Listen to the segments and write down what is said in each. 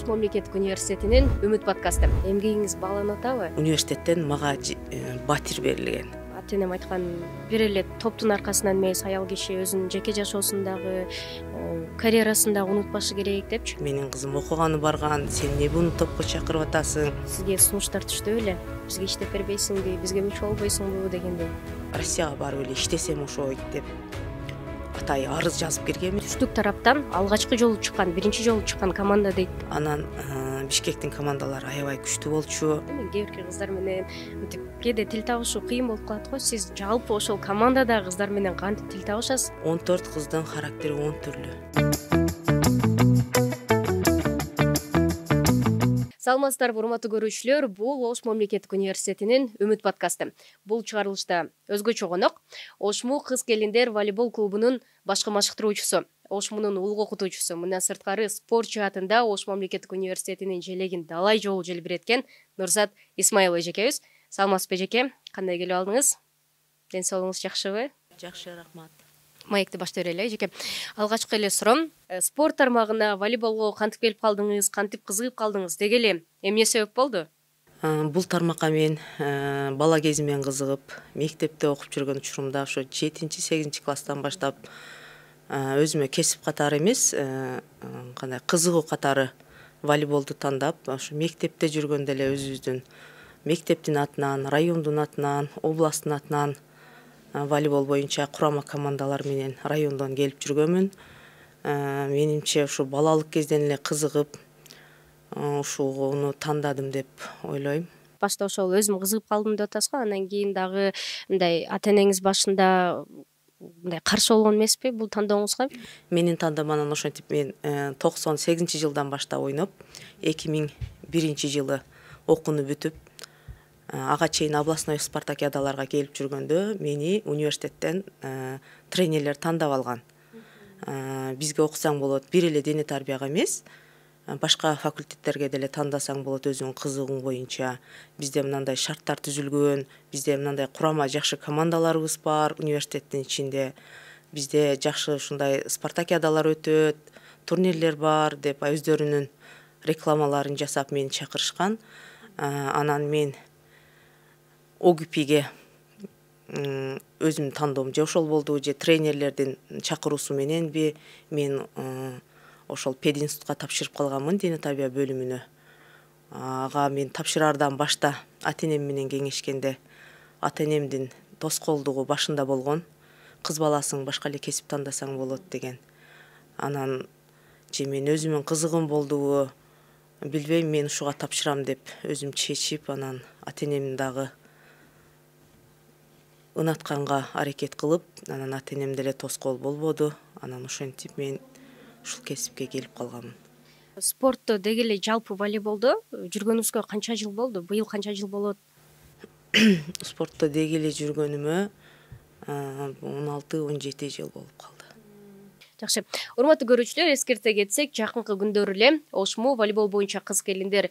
мамлекеттик университетинин Үмүт подкасты. Эмгегиңиз бааланып атабы? Университеттен мага батир берилген. Ата энем айткан бир эле топтун аркасынан эмес, аял киши өзүнүн жеке жашоосундагы, карьерасын да унутпашы керек депчи. Менин кызым окуганы барган, сен эмне буну топко чакырып атасың? Сизге сунуштар түштү беле? Бизге иштеп бербейсиңби, бизге мүчө болбойсуңбу дегендей. Россияга барып эле иштесем ошойт деп атайы арыз жазып киргенмин. Түштүк тараптан алгачкы жолу чыккан, биринчи жолу чыккан команда дейт. Анан Бишкектин командалары аябай күчтүү болчу. Кээ бир кыздар менен мынтип кээде тил табышуу кыйын болуп калат го. Сиз жалпы ошол командадагы кыздар менен кантип тил табышасыз? 14 кыздын характери 10 түрлүү. Саламатсыздарбы, урматтуу көрүүчүлөр, бул Ош мамлекеттик университетинин Үмүт подкасты. Бул чыгарылышта өзгөчө конок Ошму кыз-келиндер волейбол клубунун башкы машыктыруучусу, Ошмунун улуг окутуучусу, мындан сырткары спорт жаатында Ош мамлекеттик университетинин желегин далай жолу желбиреткен Нурзат Исмаил эжекебиз. Саламатсызбы эжеке? Кандай келип алдыңыз? Ден соолугуңуз жакшыбы? Жакшы, рахмат. Маекти баштап берели эжеке. Алгачкы эле суроом, спорт тармагына волейболго кантип келип калдыңыз, кантип кызыгып калдыңыз деги эле эмне себеп болду? Бул тармакка мен бала кезимден кызыгып, мектепте окуп жүргөн учурумда ошо 7-8 класстан баштап өзүмө кесип катары эмес, кандай кызыгуу катары волейболду тандап, ошо мектепте жүргөндө эле өзүбүздүн мектептин атынан, райондун атынан, областтын атынан волейбол боюнча курама командалар менен райондон келип жүргөнмүн. Менимче ушу балалык кезден эле кызыгып, ушуну тандадым деп ойлойм. Башта ошол өзүм кызыгып калдым деп атасыз го, андан кийин дагы мындай ата энеңиз башында мындай каршы болгон эмеспи бул тандооңузга? Менин тандаманан ошентип мен 98-жылдан баштап ойноп, 2001-жылы окууну бүтүп, ага чейин областной спартакиадаларга келип жүргөндө мени университеттен тренерлер тандап алган. Бизге окусаң болот, бир эле дене тарбияга эмес, башка факультеттерге деле тандасаң болот өзүңүн кызыгуң боюнча. Бизде мындай шарттар түзүлгөн, бизде мындай курама жакшы командаларыбыз бар университеттин ичинде. Бизде жакшы ушундай спартакиадалар өтөт, турнирлер бар деп өздөрүнүн рекламаларын жасап мени чакырышкан. Анан мен ОГПге өзүмдүн тандоом же ошол болду, же тренерлердин чакыруусу мененби мен ошол пединститутка тапшырып калганмын, дене тарбия бөлүмүнө. Ага мен тапшыраардан башта ата энем менен кеңешкенде, ата энемдин тоскоолдугу башында болгон. Кыз баласың башка эле кесип тандасаң болот деген. Анан же мен өзүмдүн кызыгым болдубу, билбейм, мен ушуга тапшырам деп өзүм чечип, анан ата энем дагы ынатканга аракет кылып, анан ата энем деле тоскоол болбоду. Анан ошентип мен ушул кесипке келип калганмын. Спортто деги эле жалпы волейболдо жүргөнүңүзгө канча жыл болду? Быйыл канча жыл болот? Спортто деги эле жүргөнүмө 16-17 жыл болуп калды. Жакшы. Урматтуу көрүүчүлөр, эскерте кетсек, жакынкы күндөр эле Ошму волейбол боюнча кыз-келиндер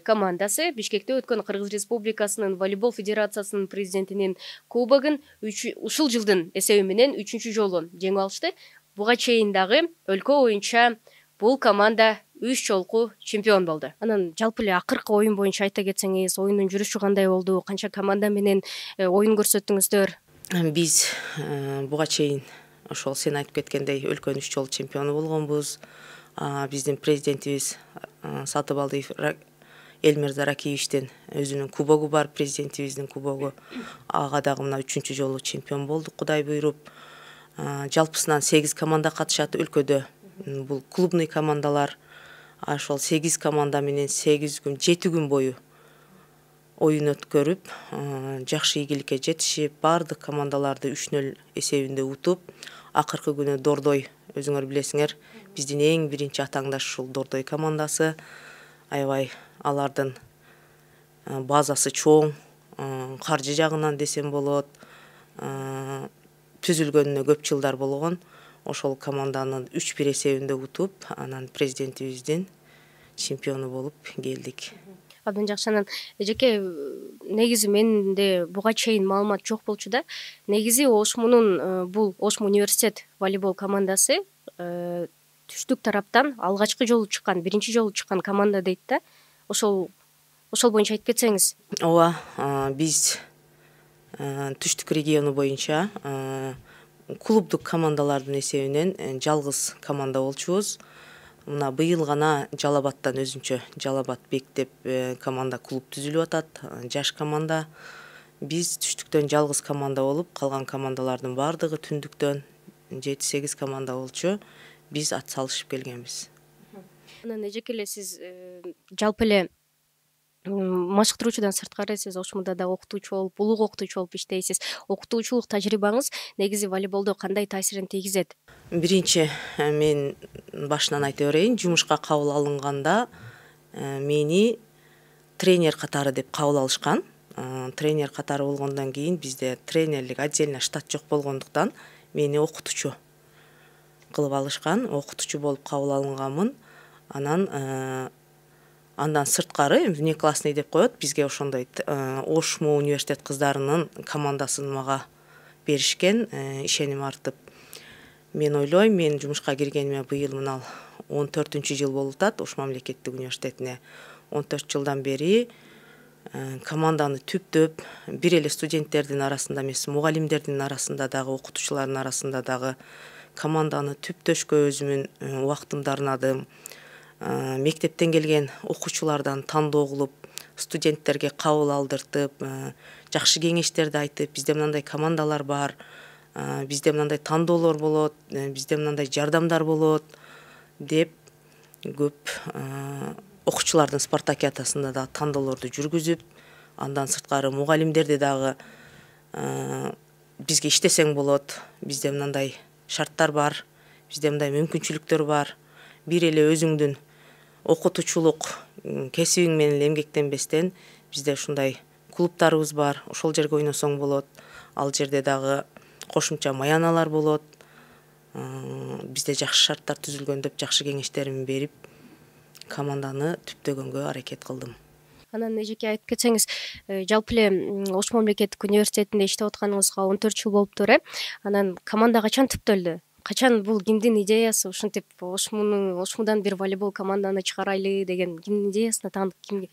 командасы Бишкекте өткөн Кыргыз Республикасынын волейбол федерациясынын президентинин кубогун ушул жылдын эсеби менен 3-чү жолу жеңип алышты. Буга чейин дагы өлкө боюнча бул команда 3 жолку чемпион болду. Анан жалпы эле акыркы оюн боюнча айта кетсеңиз, оюндун жүрүшү кандай болду? Канча команда менен оюн көрсөттүңүздөр? Биз буга чейин ошол сен айтып кеткендей өлкөнүн 3 жолу чемпиону болгонбуз. Биздин президентибиз Сатыбалдиев Элмирза Ракиевичтин өзүнүн кубогу бар, президентибиздин кубогу. Ага дагы мына 3-чү жолу чемпион болдук, Кудай буйруп. Жалпысынан 8 команда катышат өлкөдө. Бул клубный командалар. Ошол 8 команда менен 8 күн, 7 күн бою оюн өткөрүп, жакшы ийгиликке жетишип, бардык командаларды 3-0 эсебинде утуп, акыркы күнү Дордой, өзүңөр билесиңер, биздин эң биринчи атаңдаш ушул Дордой командасы. Аябай алардын базасы чоң, каржы жагынан десем болот, түзүлгөнүнө көп жылдар болгон. Ошол команданы 3-1 эсебинде утуп, анан президентибиздин чемпиону болуп келдик. Абдан жакшы. Анан эжеке, негизи менде буга чейин маалымат жок болчу да. Негизи Ошмунун бул Ошму университет волейбол командасы түштүк тараптан алгачкы жолу чыккан, биринчи жолу чыккан команда дейт да. Ошол боюнча айтып кетсеңиз. Ооба, биз түштүк региону боюнча клубдук командалардын эсебинен жалгыз команда болчубуз. Мына быйыл гана Жалал Абадтан өзүнчө Жалал Абад Бек деп команда клуб түзүлүп атат, жаш команда. Биз түштүктөн жалгыз команда болуп, калган командалардын баардыгы түндүктөн 7-8 команда болчу. Биз ат салышып келгенбиз. Анан эжеке эле сиз жалпы эле машыктыруучудан сырткары сиз Ошмуда да окутуучу болуп, улук окутуучу болуп иштейсиз. Окутуучулук тажрыйбаңыз негизи волейболдо кандай таасирин тийгизет? Биринчи, мен башынан айта берейин, жумушка кабыл алынганда мени тренер катары деп кабыл алышкан. Тренер катары болгондон кийин бизде тренерлик отдельно штат жок болгондуктан мени окутуучу кылып алышкан, окутуучу болуп кабыл алынганмын. Андан сырткары внеклассный деп коет, бизге ошондой Ошму университет кыздарынын командасын мага беришкен, ишеним артып. Мен ойлойм, мен жумушка киргениме быйыл мына 14-жыл болуп атат Ош мамлекеттик университетине. 14 жылдан бери команданы түптөп, бир эле студенттердин арасында эмес, мугалимдердин арасында дагы, окутуучулардын арасында дагы команданы түптөшкө өзүмүн убактымды арнадым. Мектептен келген окуучулардан тандоо кылып, студенттерге кабыл алдыртып, жакшы кеңештерди айтып, бизде мындай командалар бар, бизде мындай тандоолор болот, бизде мындай жардамдар болот деп көп окуучулардын спартакиадасында да тандоолорду жүргүзүп, андан сырткары мугалимдерди дагы бизге иштесең болот, бизде мындай шарттар бар, бизде мындай мүмкүнчүлүктөр бар, бир эле өзүңдүн окутуучулук кесибиң менен эмгектенбестен бизде ушундай клубтарыбыз бар, ошол жерге ойносоң болот, ал жерде дагы кошумча маяналар болот. Бизде жакшы шарттар түзүлгөн деп жакшы кеңештерин берип, команданы түптөгөнгө аракет кылдым. Анан эжеке айтып кетсеңиз, жалпы эле Ош мамлекеттик университетинде иштеп атканыңызга 14 жыл болуптур, Анан команда качан түптөлдү? Качан бул кимдин идеясы? Ушинтип Ошмудан бир волейбол команданы чыгарайлы деген кимдин идеясына таандык кимге?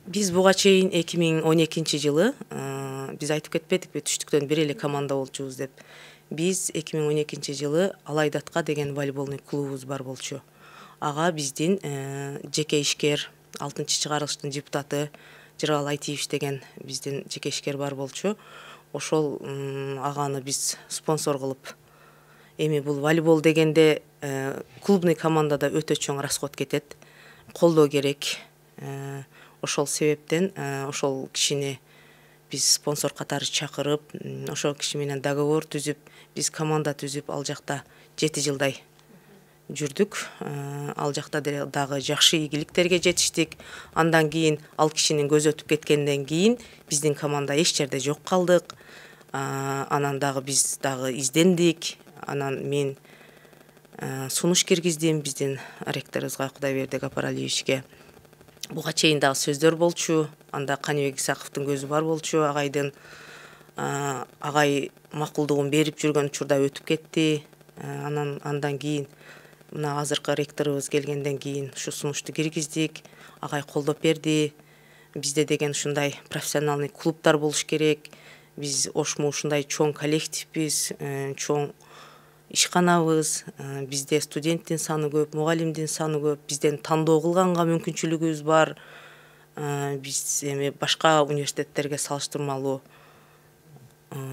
Биз буга чейин 2012-жылы биз айтып кетпедикпи, түштүктөн бир эле команда болчубуз деп. Биз 2012-жылы Алайдатка деген волейболный клубубуз бар болчу. Ага биздин жеке ишкер, 6-чыгарылыштын депутаты Жыргал Айтиевич деген биздин жеке ишкер бар болчу. Ошол аганы биз спонсор кылып, эми бул волейбол дегенде клубный командада өтө чоң расход кетет, колдоо керек. Ошол себептен ошол кишини биз спонсор катары чакырып, ошол киши менен договор түзүп, биз команда түзүп, ал жакта 7 жылдай жүрдүк. Ал жакта дагы жакшы ийгиликтерге жетиштик. Андан кийин ал кишинин көзү өтүп кеткенден кийин биздин команда эч жерде жок калдык. Анан дагы биз дагы издендик. Анан мен сунуш киргиздим биздин ректорубузга, Кудайбердик Апаралиевичке. Буга чейин дагы сөздөр болчу. Анда Каныбек Исаковдун көзү бар болчу агайдын. Агай макулдугун берип жүргөн учурда өтүп кетти. Андан кийин мына азыркы ректорубуз келгенден кийин ушу сунушту киргиздик. Агай колдоп берди. Бизде деген ушундай профессиональный клубтар болуш керек. Биз Ошму ушундай чоң коллективбиз, чоң ишканабыз. Бизде студенттин саны көп, мугалимдин саны көп. Бизден тандоо кылганга мүмкүнчүлүгүбүз бар. Биз эми башка университеттерге салыштырмалуу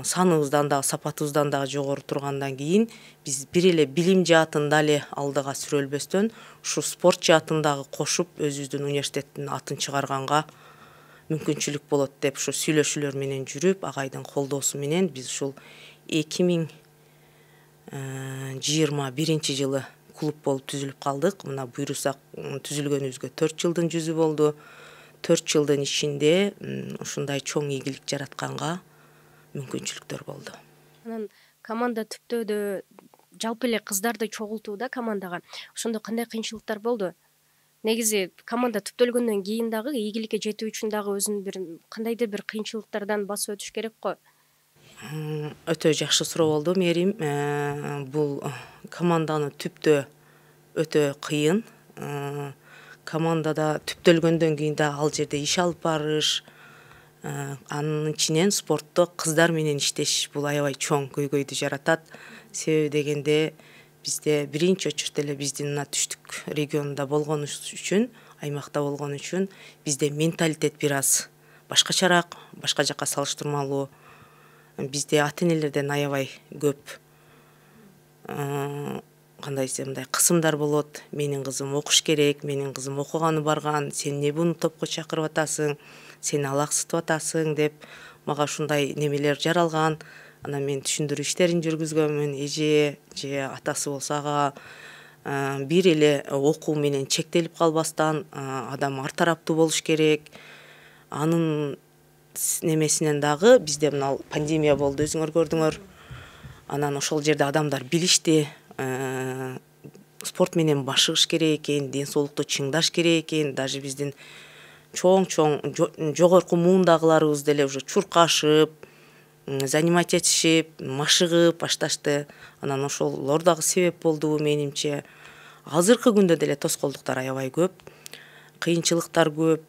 саныбыздан дагы, сапатыбыздан дагы жогору тургандан кийин биз бир эле билим жаатында эле алдыга сүрөлбөстөн, ушу спорт жаатындагы кошуп өзүбүздүн университеттин атын чыгарганга мүмкүнчүлүк болот деп ушу сүйлөшүүлөр менен жүрүп, агайдын колдоосу менен биз ушул 2021-жылы клуб болуп түзүлүп калдык. Мына буйрусак түзүлгөнүбүзгө 4 жылдын жүзү болду. 4 жылдын ичинде ушундай чоң ийгилик жаратканга мүмкүнчүлүктөр болду. Анан команда түптөөдө жалпы эле кыздарды чогултууда командага ошондо кандай кыйынчылыктар болду? Негизи команда түптөлгөндөн кийин дагы ийгиликке жетүү үчүн дагы өзүнүн бир кандайдыр бир кыйынчылыктардан басып өтүш керек го. Өтө жакшы суроо болду, Мерим. Бул команданы түптөө өтө кыйын. Командада түптөлгөндөн кийин да ал жерде иш алып барыш, анын ичинен спортто кыздар менен иштеш бул аябай чоң көйгөйдү жаратат. Себеби дегенде бизде биринчи очередь эле биздин мына түштүк регионунда болгон үчүн, аймакта болгон үчүн бизде менталитет бир аз башкачараак, башка жакка салыштырмалуу. Бизде ата-энелерден аябай көп кандай десем мындай кысымдар болот. Менин кызым окуш керек, менин кызым окуганы барган, сен эмне буну топко чакырып атасың, сени алаксытып атасың деп мага ушундай немелер жаралган. Анан мен түшүндүрүү иштерин жүргүзгөнмүн. Эже же атасы болсо ага бир эле окуу менен чектелип калбастан адам ар тараптуу болуш керек. Анын немесинен дагы бизде мына пандемия болду, өзүңөр көрдүңөр. Анан ошол жерде адамдар билишти, спорт менен башыгыш керек экен, ден соолукту чыңдаш керек экен. Даже биздин чоң жогорку муундагыларыбыз деле уже чуркашып, занимать этишип, машыгып башташты. Анан ошолор дагы себеп болду менимче. Азыркы күндө деле тоскоолдуктар аябай көп, кыйынчылыктар көп.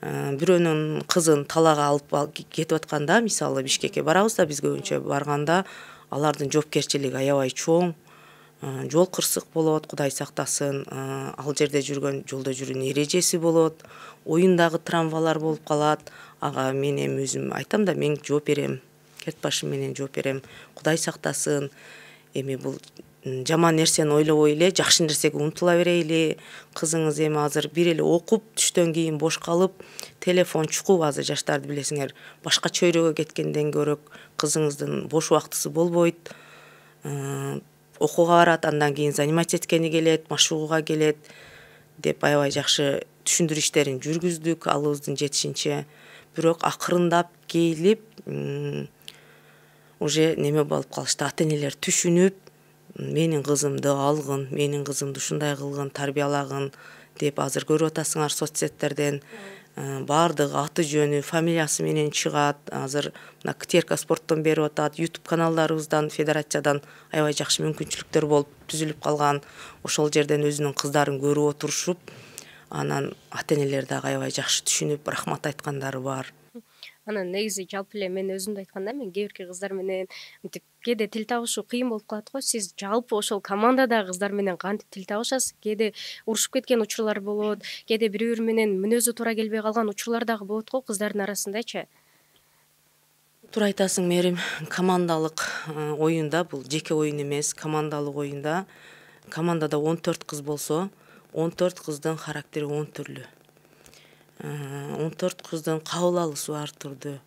Бирөөнүн кызын талаага алып кетип атканда, мисалы Бишкекке барабыз да, биз көбүнчө барганда, алардын жоопкерчилиги аябай чоң. Жол кырсык болот, Кудай сактасын. Ал жерде жүргөн жолдо жүрүүнүн эрежеси болот. Оюндагы травмалар болуп калат. Ага мен эми өзүм айтам да, мен жооп берем. Керт башым менен жооп берем. Кудай сактасын. Эми бул жаман нерсени ойлобой эле жакшы нерсеге умтула берейли. Кызыңыз эми азыр бир эле окуп, түштөн кийин бош калып, телефон чукуп, азыр жаштарды билесиңер, башка чөйрөгө кеткенден көрө кызыңыздын бош убактысы болбойт. Окууга барат, андан кийин занимать эткени келет, машыгууга келет деп аябай жакшы түшүндүрүү иштерин жүргүздүк алыбыздын жетишинче. Бирок акырындап келип уже неме болуп калышты. Ата-энелер түшүнүп, менин кызымды алгын, менин кызымды ушундай кылгын, тарбиялагын деп азыр көрүп атасыңар соцсеттерден. Баардыгы аты жөнү, фамилиясы менен чыгат. Азыр мына Ктерка спорттон берип атат, YouTube каналдарыбыздан, федерациядан аябай жакшы мүмкүнчүлүктөр болуп түзүлүп калган. Ошол жерден өзүнүн кыздарын көрүп отурушуп, анан ата-энелер дагы аябай жакшы түшүнүп, рахмат айткандары бар. Анан негизи жалпы эле мен өзүмдү айтканда, мен кээ бирки кыздар менен мынтип кээде тил табышуу кыйын болуп калат го. Сиз жалпы ошол командадагы кыздар менен кантип тил табышасыз? Кээде урушуп кеткен учурлар болот, кээде бири-бири менен мүнөзү туура келбей калган учурлар дагы болот го кыздардын арасындачы. Туура айтасың, Мерим. Командалык оюнда, бул жеке оюн эмес, командалык оюнда командада 14 кыз болсо, 14 кыздын характери 10 түрлүү. 14 кыздын кабыл алуусу ар түрдүү.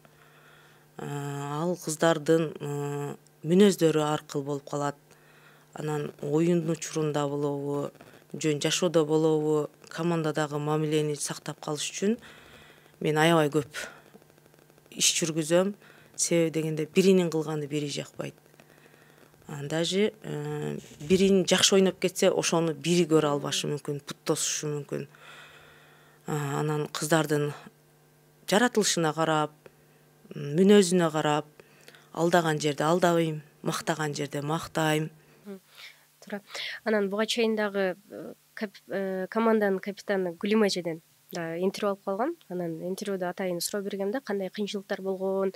Ал кыздардын мүнөздөрү ар кыл болуп калат. Анан оюндун учурунда болобу, жөн жашоодо болобу, командадагы мамилени сактап калыш үчүн мен аябай көп иш жүргүзөм. Себеби дегенде биринин кылганы бири жакпайт. Даже бирин жакшы ойноп кетсе, ошону бири көрө албашы мүмкүн, путташышы мүмкүн. Анан кыздардын жаратылышына карап, мүнөзүнө карап, алдаган жерде алдабайм, мактаган жерде мактайм. Туура. Анан буга чейин дагы команданын капитаны Гүлим эжеден да интервью алып калгам. Анан интервьюда атайын суроо бергем да, кандай кыйынчылыктар болгон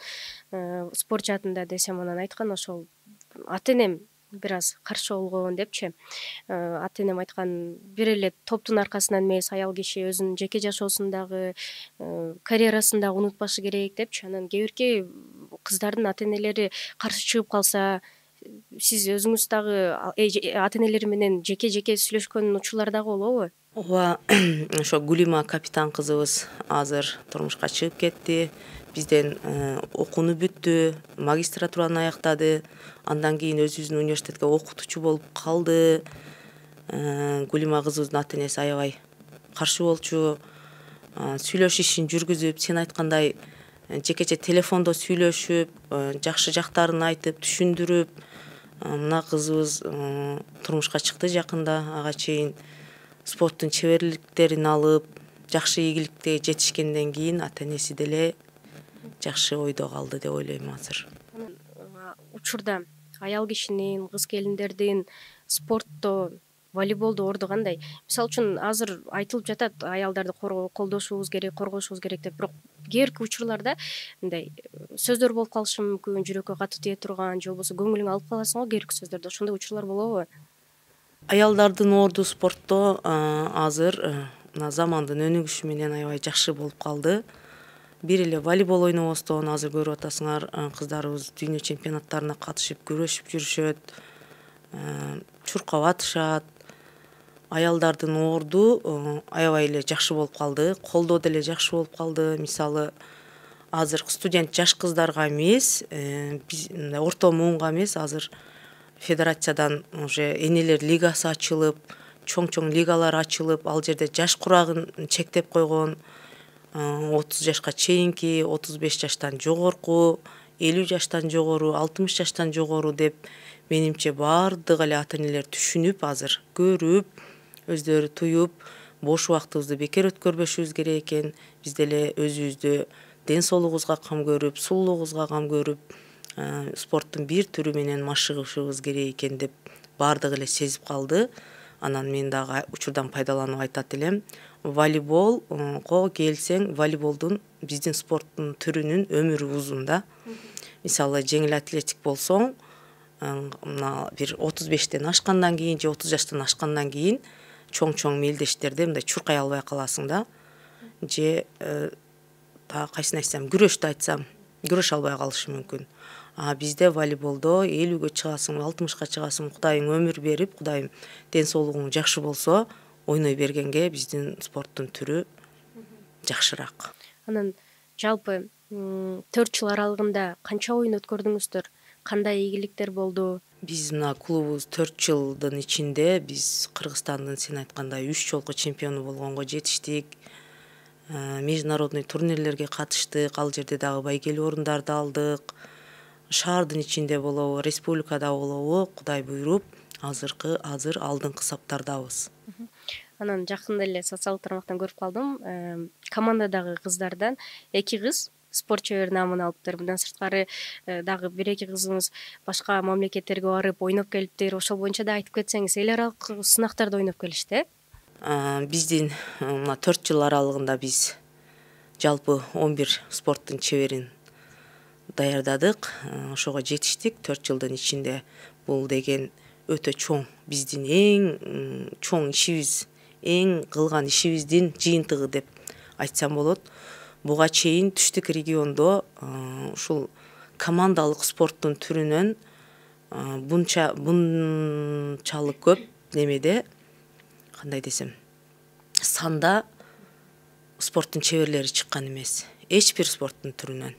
спорт жаатында десем, анан айткан ошол ата-энем бир аз каршы болгон депчи. Ата-энем айткан, бир эле топтун аркасынан эмес, аял киши өзүнүн жеке жашоосундагы, карьерасын дагы унутпашы керек депчи. Анан кээ бирки кыздардын ата-энелери каршы чыгып калса, сиз өзүңүз дагы ата-энелери менен жеке-жеке сүйлөшкөн учурлар дагы болобу? Ооба, ошо Гүлима капитан кызыбыз азыр турмушка чыгып кетти. Бизден окууну бүттү, магистратураны аяктады. Андан кийин өзүбүздүн университетке окутуучу болуп калды. Гүлима кызыбыздын ата-энеси аябай каршы болчу. Сүйлөшүү ишин жүргүзүп, сен айткандай жекече телефондо сүйлөшүп, жакшы жактарын айтып, түшүндүрүп, мына кызыбыз турмушка чыкты жакында. Ага чейин спорттун чеберликтерин алып, жакшы ийгиликке жетишкенден кийин ата-энеси деле жакшы ойдо калды деп ойлойм азыр. Учурда аял кишинин, кыз келиндердин спортто волейболдо орду кандай? Мисалы үчүн азыр айтылып жатат аялдарды колдошубуз керек, коргошубуз керек деп, бирок кээ бирки учурларда мындай сөздөр болуп калышы мүмкүн, жүрөккө катуу тие турган же болбосо көңүлүңө алып каласың го кээ бирки сөздөрдү. Ошондой учурлар болобу? Аялдардын орду спортто азыр мына замандын өнүгүшү менен аябай жакшы болуп калды. Бир эле волейбол ойнобостон азыр көрүп атасыңар, кыздарыбыз дүйнө чемпионаттарына катышып күрөшүп жүрүшөт, чуркап атышат. Аялдардын орду аябай эле жакшы болуп калды, колдоо деле жакшы болуп калды. Мисалы, азыр студент жаш кыздарга эмес, биз орто муунга эмес, азыр федерациядан уже энелер лигасы ачылып, чоң лигалар ачылып, ал жерде жаш курагын чектеп койгон. 30 жашка чейинки, 35 жаштан жогорку, 50 жаштан жогору, 60 жаштан жогору деп, менимче баардык эле ата энелер түшүнүп, азыр көрүп, өздөрү туюп, бош убактыбызды бекер өткөрбөшүбүз керек экен. Биз деле өзүбүздү ден соолугубузга кам көрүп, сулуулугубузга кам көрүп, спорттун бир түрү менен машыгышыбыз керек экен деп баардыгы эле сезип калды. Анан мен дагы учурдан пайдаланып айтат элем. Волейболго келсең, волейболдун биздин спорттун түрүнүн өмүрү узун да. Мисалы, жеңил атлетик болсоң, мына бир 35тен ашкандан кийин же 30 жаштан ашкандан кийин чоң мелдештерде мындай чуркай албай каласың да. Же дагы кайсын айтсам, күрөштү айтсам, күрөш албай калышы мүмкүн. Бизде волейболдо 50-гө чыгасың, 60-ка чыгасың, Кудайың өмүр берип, Кудайым ден соолугуң жакшы болсо, ойной бергенге биздин спорттун түрү жакшыраак. Анан жалпы 4 жыл аралыгында канча оюн өткөрдүңүздөр? Кандай ийгиликтер болду? Биз мына клубубуз 4 жылдын ичинде биз Кыргызстандын сен айткандай 3 жолку чемпиону болгонго жетиштик. Международный турнирлерге катыштык, ал жерде дагы байгелүү орундарды алдык. Шаардын ичинде болобу, республикада болобу, Кудай буйруп, азыр алдыңкы саптардабыз. Анан жакында эле социалдык тармактан көрүп калдым, командадагы кыздардан 2 кыз спорт чебери наамын алыптыр. Мындан сырткары дагы 1-2 кызыбыз башка мамлекеттерге барып ойноп келиптир. Ошол боюнча да айтып кетсеңиз, эл аралык сынактарда ойноп келишти, Биздин мына 4 жыл аралыгында биз жалпы 11 спорттун чеберин даярдадык. Ошого жетиштик 4 жылдын ичинде. Бул деген өтө чоң, биздин эң чоң ишибиз, эң кылган ишибиздин жыйынтыгы деп айтсам болот. Буга чейин түштүк региондо ушул командалык спорттун түрүнөн bunчалык көп немеде, кандай десем, санда спорттун чеберлери чыккан эмес. Эч бир спорттун түрүнөн.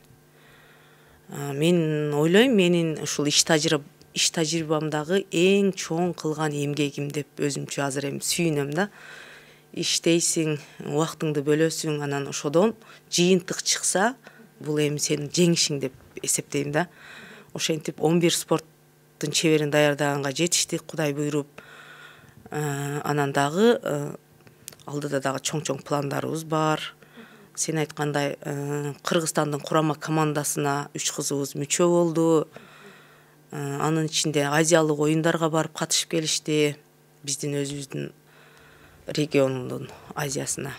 Мен ойлойм, менин ушул иш тажрыйбамдагы эң чоң кылган эмгегим деп өзүмчө азыр эми сүйүнөм да. Иштейсиң, убактыңды бөлөсүң, анан ошодон жыйынтык чыкса, бул эми сенин жеңишиң деп эсептейм да. Ошентип 11 спорттун чеберин даярдаганга жетиштик, Кудай буйруп. Анан дагы алдыда дагы чоң пландарыбыз бар. Сен айткандай, Кыргызстандын курама командасына 3 кызыбыз мүчө болду. Анын ичинде азиялык оюндарга барып катышып келишти, биздин өзүбүздүн региондун Азиясына.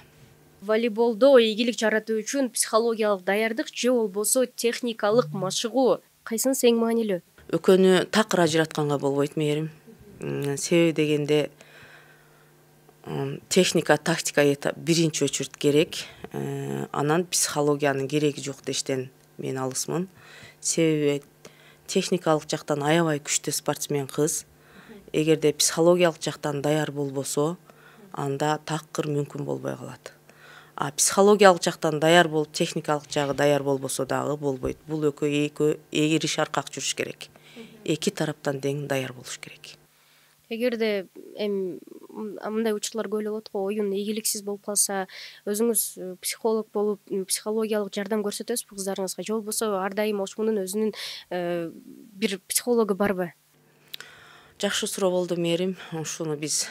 Волейболдо ийгилик жаратуу үчүн психологиялык даярдык же болбосо техникалык машыгуу кайсынысы эң маанилүү? Экөөнү такыр ажыратканга болбойт мээрим. Себеби дегенде техника, тактика биринчи очередь керек. Анан психологиянын кереги жок дештен мен алысмын. Себеби техникалык жактан аябай күчтүү спортсмен кыз. Эгерде психологиялык жактан даяр болбосо, анда такыр мүмкүн болбой калат. Психологиялык жактан даяр болуп, техникалык жагы даяр болбосо дагы болбойт. Бул экөө эгири шаркак жүрүш керек. Эки тараптан тең даяр болуш керек. Эгерде эми мындай учурлар көп эле болот го, оюн ийгиликсиз болуп калса, өзүңүз психолог болуп, психологиялык жардам көрсөтөсүзбү кыздарыңызга? Же болбосо ар дайым ошмунун өзүнүн бир психологу барбы? Жакшы суроо болду мээрим. Ушуну биз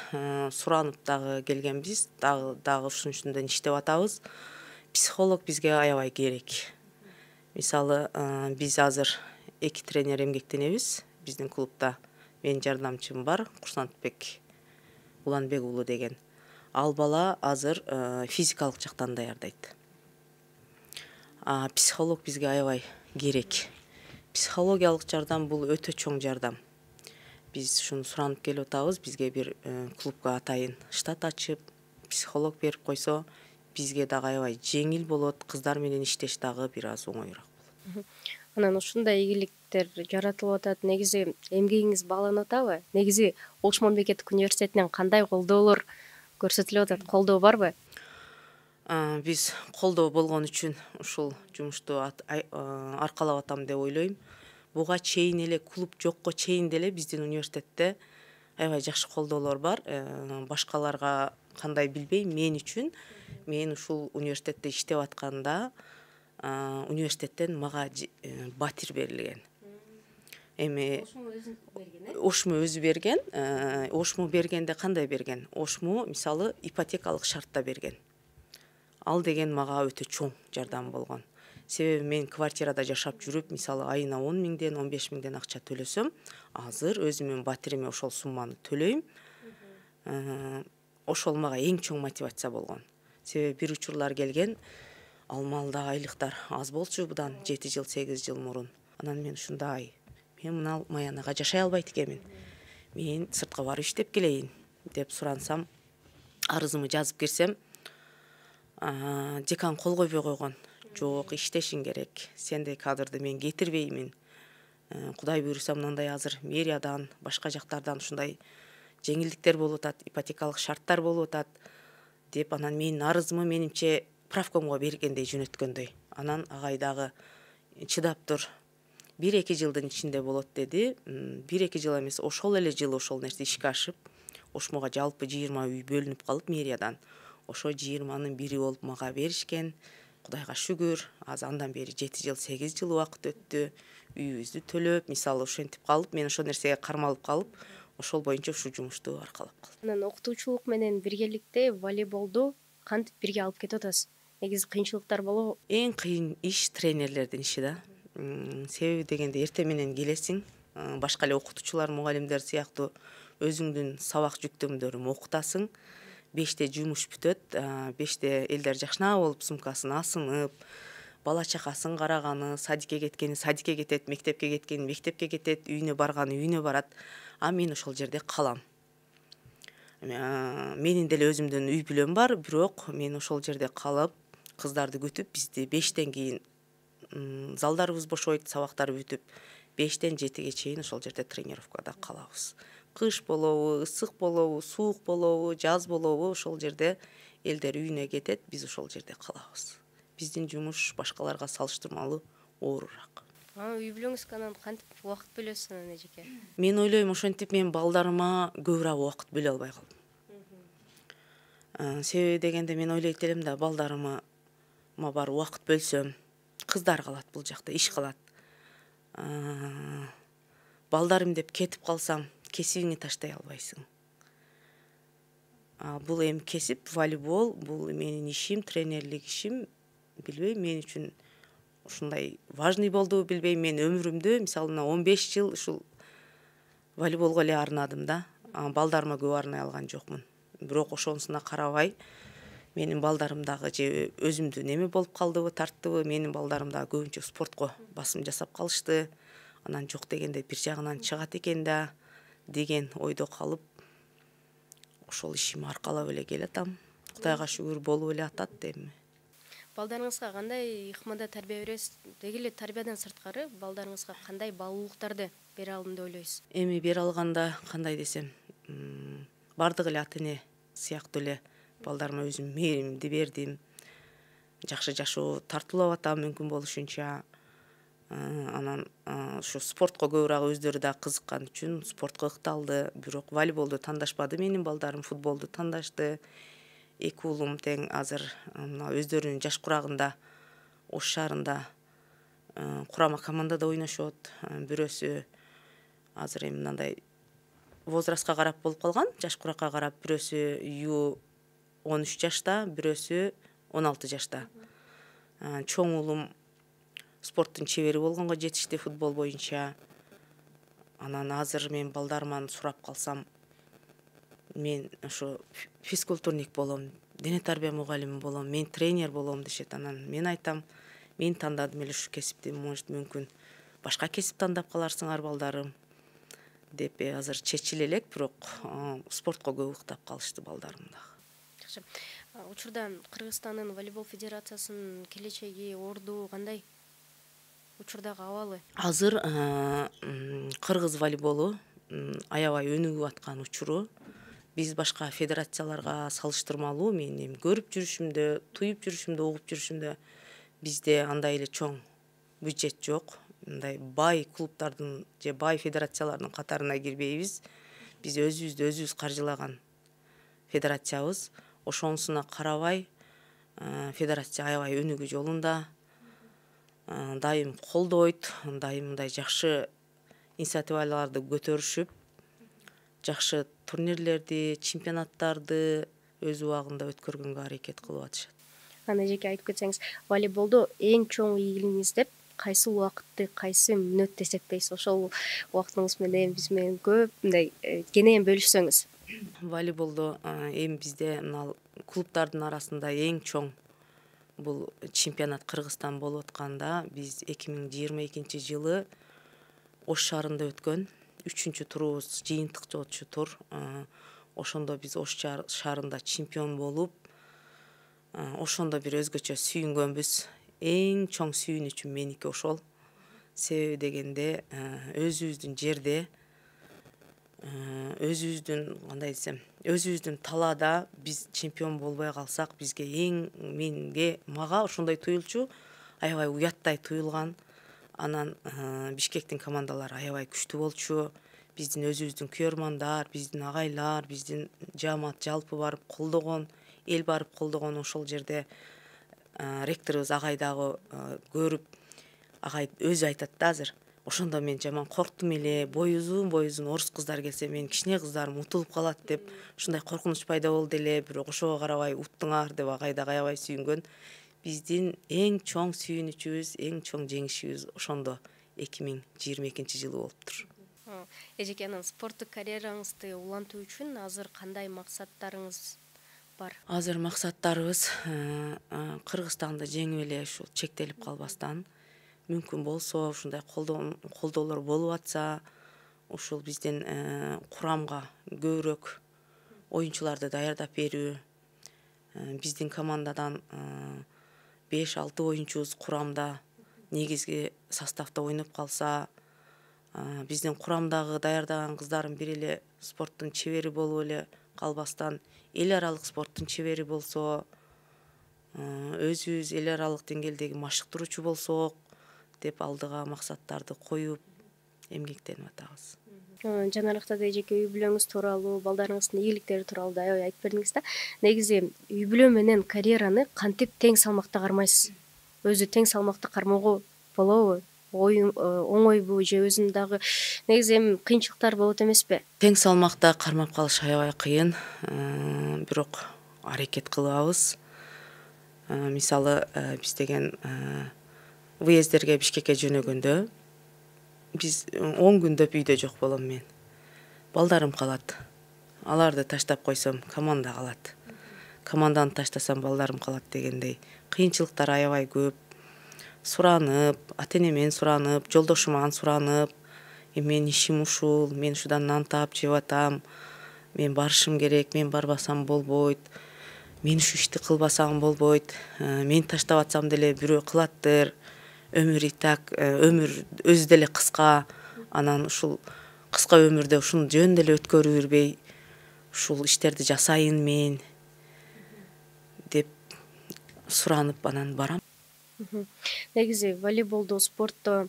суранып дагы келгенбиз, дагы ушун үстүндөн иштеп атабыз. Психолог бизге аябай керек. Мисалы, биз азыр 2 тренер эмгектенебиз биздин клубда. Менин жардамчым бар, Курсантбек Уланбек уулу деген. Ал бала азыр физикалык жактан даярдайт. Психолог бизге аябай керек. Психологиялык жардам бул өтө чоң жардам. Биз ушуну суранып келип атабыз. Бизге бир клубга атайын штат ачып, психолог берип койсо, бизге дагы аябай жеңил болот. Кыздар менен иштеш дагы бир аз оңоюраак болот. Анан ушундай ийгиликтер жаратылып атат. Негизи эмгегиңиз бааланып атабы? Негизи Ош мамлекеттик университетинен кандай колдоолор көрсөтүлүп атат? Колдоо барбы? Биз колдоо болгон үчүн ушул жумушту аркалап атам деп ойлойм. Буга чейин эле, клуб жокко чейин деле биздин университетте аябай жакшы колдоолор бар. Башкаларга кандай билбейм, мен үчүн мен ушул университетте иштеп атканда университеттен мага батир берилген. Эми Ошму өзү берген. Ошму бергенде кандай берген? Ошму мисалы ипотекалык шартта берген. Ал деген мага өтө чоң жардам болгон. Себеби мен квартирада жашап жүрүп, мисалы айына 10 миңден 15 миңден акча төлөсөм, азыр өзүмдүн батириме ошол сумманы төлөйм. Ошол мага эң чоң мотивация болгон. Себеби бир учурлар келген, ал маалда айлыктар аз болчу будан 7 жыл, 8 жыл мурун. Анан мен ушундай, мен мына маянага жашай албайт экенмин. Мен сыртка барып иштеп келейин деп сурансам, арызымы жазып кирсем, декан кол койбой койгон. Жок, иштешиң керек. Сендей кадрды мен кетирбеймин. Кудай буйруса мындай азыр мэриядан, башка жактардан ушундай жеңилдиктер болуп атат, ипотекалык шарттар болуп атат деп анан менин арызымы менимче правкомго бергендей жөнөткөндөй. Анан агай дагы чыдап тур. 1-2 жылдын ичинде болот деди. 1-2 жыл эмес, ошол эле жылы ошол нерсе ишке ашып, Ошмуга жалпы 20 үй бөлүнүп калып мэриядан. Ошо 20-нын бири болуп мага беришкен. Кудайга шүгүр, андан бери 7 жыл, 8 жыл убакыт өттү. Үйүбүздү төлөп, мисалы ошентип калып, мен ошол нерсеге кармалып калып, ошол боюнча ушул жумушту аркалап калдым. Анан окутуучулук менен биргеликте волейболду кантип бирге алып кетип атасыз? Негизи кыйынчылыктар болобу? Эң кыйын иш тренерлердин иши да. Себеби дегенде эртең менен келесиң, башка эле окутуучулар, мугалимдер сыяктуу өзүңдүн сабак жүктөмдөрүн окутасың. 5-те жумуш бүтөт, 5-те элдер жакшына болуп сумкасын асынып, бала чакасын караганы, садикке кеткени садикке кетет, мектепке кеткени мектепке кетет, үйүнө барганы үйүнө барат. Мен ошол жерде калам. Менин деле өзүмдүн үй бүлөм бар, бирок мен ошол жерде калып, кыздарды күтүп, бизди 5-тен кийин залдарыбыз бошойт, сабактар бүтүп, 5-тен 7-ге чейин ошол жерде тренировкада калабыз. Кыш болобу, ысык болобу, суук болобу, жаз болобу, ошол жерде элдер үйүнө кетет, биз ошол жерде калабыз. Биздин жумуш башкаларга салыштырмалуу оорураак. Үй бүлөңүзгө анан кантип убакыт бөлөсүз анан эжеке? Мен ойлойм, ошентип мен балдарыма көбүрөөк убакыт бөлө албай калдым. Себеби дегенде мен ойлойт элем да, балдарыма бар убакыт бөлсөм, кыздар калат бул жакта, иш калат. Балдарым деп кетип калсам, кесибиңи таштай албайсың. Бул эми кесип, волейбол, бул менин ишим, тренерлик ишим, билбейм, мен үчүн ушундай важный болду, билбейм, мен өмүрүмдө, мисалы, 15 жыл ушул волейболго эле арнадым да. Балдарыма көп арнай алган жокмун. Бирок ошонусуна карабай, менин балдарым дагы же өзүмдүн эме болуп калдыбы, тарттыбы, менин балдарым дагы көбүнчө спортко басым жасап калышты. Анан жок дегенде бир жагынан чыгат экен да деген ойдо калып, ошол ишими аркалап эле келатам. Кудайга шүгүр болуп эле атат эми. Балдарыңызга кандай ыкмада тарбия бересиз? Деги эле тарбиядан сырткары балдарыңызга кандай баалуулуктарды бере алдым деп ойлойсуз? Эми бере алганда кандай десем, бардык эле ата эне сыяктуу эле балдарыма өзүм мээримди бердим. Жакшы жашоо тартуулап атам мүмкүн болушунча. Анан ушу спортко көбүрөөк өздөрү да кызыккан үчүн спортко ыкталды. Бирок волейболду тандашпады менин балдарым, футболду тандашты. 2 уулум тең азыр өздөрүнүн жаш курагында Ош шаарында курама командада ойношот. Бирөөсү азыр эми мындай возрастка карап болуп калган, жаш куракка карап, бирөөсү U13 жашта, бирөөсү 16 жашта. Чоң уулум спорттун чебери болгонго жетишти футбол боюнча. Анан азыр мен балдарыман сурап калсам, мен ошо физкультурник болом, дене тарбия мугалими болом, мен тренер болом дешет. Анан мен айтам, мен тандадым эле ушу кесипти, может мүмкүн башка кесип тандап каларсыңар балдарым деп азыр чечиле элек, бирок спортко көп уктап калышты балдарым дагы. Жакшы. Учурда Кыргызстандын волейбол федерациясынын келечеги, орду кандай? Учурдагы абалы? Азыр кыргыз волейболу аябай өнүгүп аткан учуру. Биз башка федерацияларга салыштырмалуу мен эми көрүп жүрүшүмдө, туюп жүрүшүмдө, угуп жүрүшүмдө бизде андай эле чоң бюджет жок. Мындай бай клубтардын же бай федерациялардын катарына кирбейбиз. Биз өзүбүз каржылаган федерациябыз. Ошонусуна карабай федерация аябай өнүгүү жолунда, дайым колдойт, дайым мындай жакшы инициативаларды көтөрүшүп, жакшы турнирлерди, чемпионаттарды өз убагында өткөргөнгө аракет кылып атышат. Аны эжеке айтып кетсеңиз, волейболдо эң чоң ийгилигиңиз деп кайсы убакытты, кайсы мүнөттү эсептейсиз? Ошол убактыңыз менен биз менен көп мындай кенен бөлүшсөңүз. Волейболдо эми бизде мына клубтардын арасында эң чоң бул чемпионат Кыргызстан болуп атканда, биз 2022 жылы Ош шаарында өткөн 3-чү турубуз жыйынтык жолчу тур. Ошондо биз Ош шаарында чемпион болуп, ошондо бир өзгөчө сүйүнгөнбүз. Эң чоң сүйүнүчүм меники ошол. Себеби дегенде өзүбүздүн жерде, өзүбүздүн талаада биз чемпион болбой калсак, бизге мага ошондой туюлчу, аябай уяттай туюлган. Анан Бишкектин командалары аябай күчтүү болчу. Биздин өзүбүздүн күйөрмандар, биздин агайлар, биздин жаамат жалпы барып колдогон, эл барып колдогон. Ошол жерде ректорубуз агай дагы көрүп, агай өзү айтат да азыр. Ошондо мен жаман корктум эле, бой узун орус кыздар келсе, менин кичине кыздарым утулуп калат деп, ушундай коркунуч пайда болду эле, бирок ошого карабай уттуңар деп агай дагы аябай сүйүнгөн. Биздин эң чоң сүйүнүчүбүз, эң чоң жеңишибиз ошондо 2022 жылы болуптур. Эжеке, анан спорттук карьераңызды улантуу үчүн азыр кандай максаттарыңыз бар? Азыр максаттарыбыз Кыргызстанды жеңип эле ушул чектелип калбастан, мүмкүн болсо ушундай колдоолор болуп атса, ушул биздин курамга көбүрөөк оюнчуларды даярдап берүү. Биздин командадан 5-6 оюнчубуз курамда, негизги составда ойноп калса, биздин курамдагы даярдаган кыздарым бир эле спорттун чебери болуп эле калбастан, эл аралык спорттун чебери болсо, өзүбүз эл аралык деңгээлдеги машыктыруучу болсок деп алдыга максаттарды коюп эмгектенип атабыз. Жанаракта да эжеке үй бүлөңүз тууралуу, балдарыңыздын ийгиликтери тууралуу да аябай айтып бердиңиз да. Негизи үй бүлө менен карьераны кантип тең салмакта кармайсыз? Өзү тең салмакта кармоого болобу? Оңойбу же өзүнүн дагы негизи эми кыйынчылыктар болот эмеспи? Тең салмакта кармап калыш аябай кыйын, бирок аракет кылабыз. Мисалы, биз деген выездерге Бишкекке жөнөгөндө, биз 10 күндөп үйдө жок болом мен. Балдарым калат. Аларды таштап койсом, команда калат. Команданы таштасам, балдарым калат дегендей. Кыйынчылыктар аябай көп. Суранып, ата-энемен суранып, жолдошуман суранып, менин ишим ушул, мен ушудан нан таап жеп атам, мен барышым керек, мен барбасам болбойт, мен ушу ишти кылбасам болбойт, мен таштап атсам деле бирөө кылаттыр. Өмүр и так, өмүр өзү деле кыска. Анан ушул кыска өмүрдө ушуну жөн деле өткөрүп жүрбөй, ушул иштерди жасайын мен деп суранып анан барам. Негизи волейболдо, спортто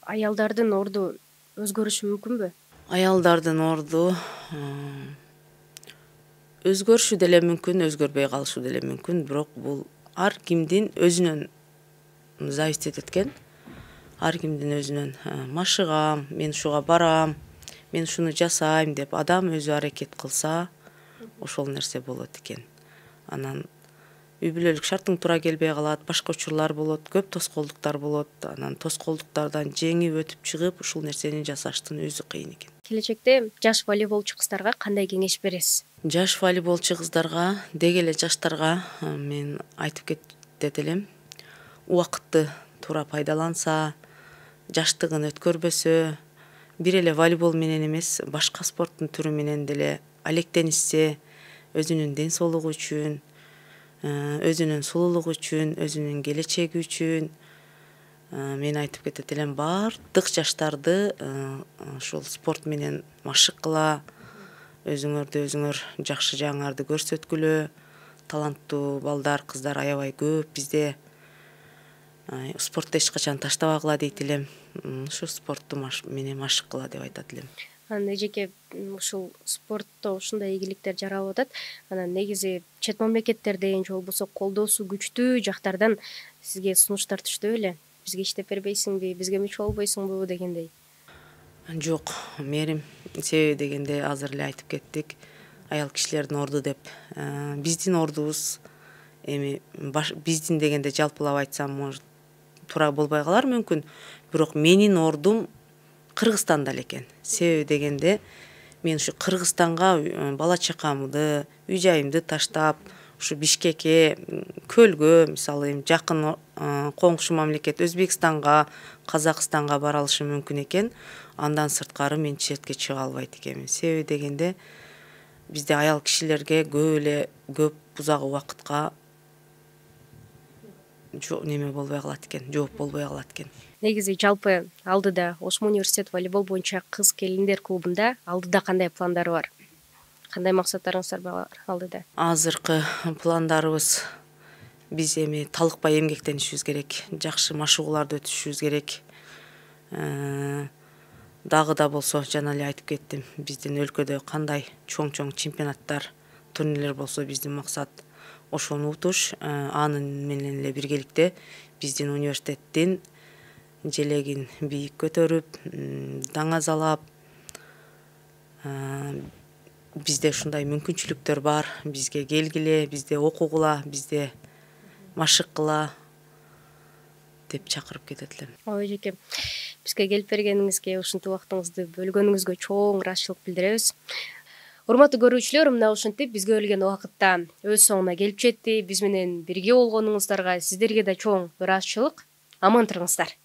аялдардын орду өзгөрүшү мүмкүнбү? Аялдардын орду өзгөрүшү деле мүмкүн, өзгөрбөй калышы деле мүмкүн, бирок бул ар кимдин өзүнөн зависит эткен. Ар кимдин өзүнөн машыгам, мен ушуга барам, мен ушуну жасайм деп адам өзү аракет кылса, ошол нерсе болот экен. Анан үй бүлөлүк шарттың туура келбей калат, башка учурлар болот, көп тоскоолдуктар болот. Анан тоскоолдуктардан жеңип өтүп чыгып ушул нерсени жасаштын өзү кыйын экен. Келечекте жаш волейболчу кыздарга кандай кеңеш бересиз? Жаш волейболчу кыздарга, деги эле жаштарга мен айтып кетет элем. Убакытты туура пайдаланса, жаштыгын өткөрбөсө, бир эле волейбол менен эмес, башка спорттун түрү менен деле алектенишсе, өзүнүн ден соолугу үчүн, өзүнүн сулуулугу үчүн, өзүнүн келечеги үчүн мен айтып кетет элем, баардык жаштарды ушул спорт менен машык кыла, өзүңөр жакшы жагыңарды көрсөткүлө. Таланттуу балдар, кыздар аябай көп бизде. Спортты эч качан таштабагыла дейт элем. Ушу спортту менен машык кыла деп айтат элем. Анан эжеке ушул спортто ушундай ийгиликтер жаралып атат. Анан негизи чет мамлекеттерден же болбосо колдоосу күчтүү жактардан сизге сунуштар түштү беле? Бизге иштеп бербейсиңби, бизге мүчө болбойсуңбу дегендей? Жок, мээрим. Себеби дегенде азыр эле айтып кеттик. Аял кишилердин орду деп. Биздин ордубуз эми биздин дегенде жалпылап айтсам, может, туура болбой калар мүмкүн. Бирок менин ордум Кыргызстанда эле экен. Себеби дегенде мен ушу Кыргызстанга бала чакамды, үй жайымды таштап, ушу Бишкекке, көлгө, мисалы эми жакын коңшу мамлекет Өзбекстанга, Казакстанга бара алышым мүмкүн экен. Андан сырткары мен четке чыга албайт экенмин. Себеби дегенде бизде аял кишилерге көп узак убакытка неме болбой калат экен, жооп болбой калат экен. Негизи жалпы алдыда Ошму университет волейбол боюнча кыз келиндер клубунда алдыда кандай пландар бар? Кандай максаттарыңыздар бар алдыда? Азыркы пландарыбыз биз эми талыкпай эмгектенишибиз керек, жакшы машыгууларды өтүшүбүз керек. Дагы да болсо жана эле айтып кеттим, биздин өлкөдө кандай чоң чемпионаттар, турнирлер болсо биздин максат ошону утуш. Анын менен эле биргеликте биздин университеттин желегин бийик көтөрүп, даңазалап, бизде ушундай мүмкүнчүлүктөр бар, бизге келгиле, бизде окугула, бизде машык кыла деп чакырып кетет элем. Ой эжеке, бизге келип бергениңизге, ушинтип убактыңызды бөлгөнүңүзгө чоң ыраазычылык билдиребиз. Урматтуу көрүүчүлөр, мына ушинтип бизге берилген убакытта өз соңуна келип жетти. Биз менен бирге болгонуңуздарга сиздерге да чоң ыраазычылык. Аман туруңуздар.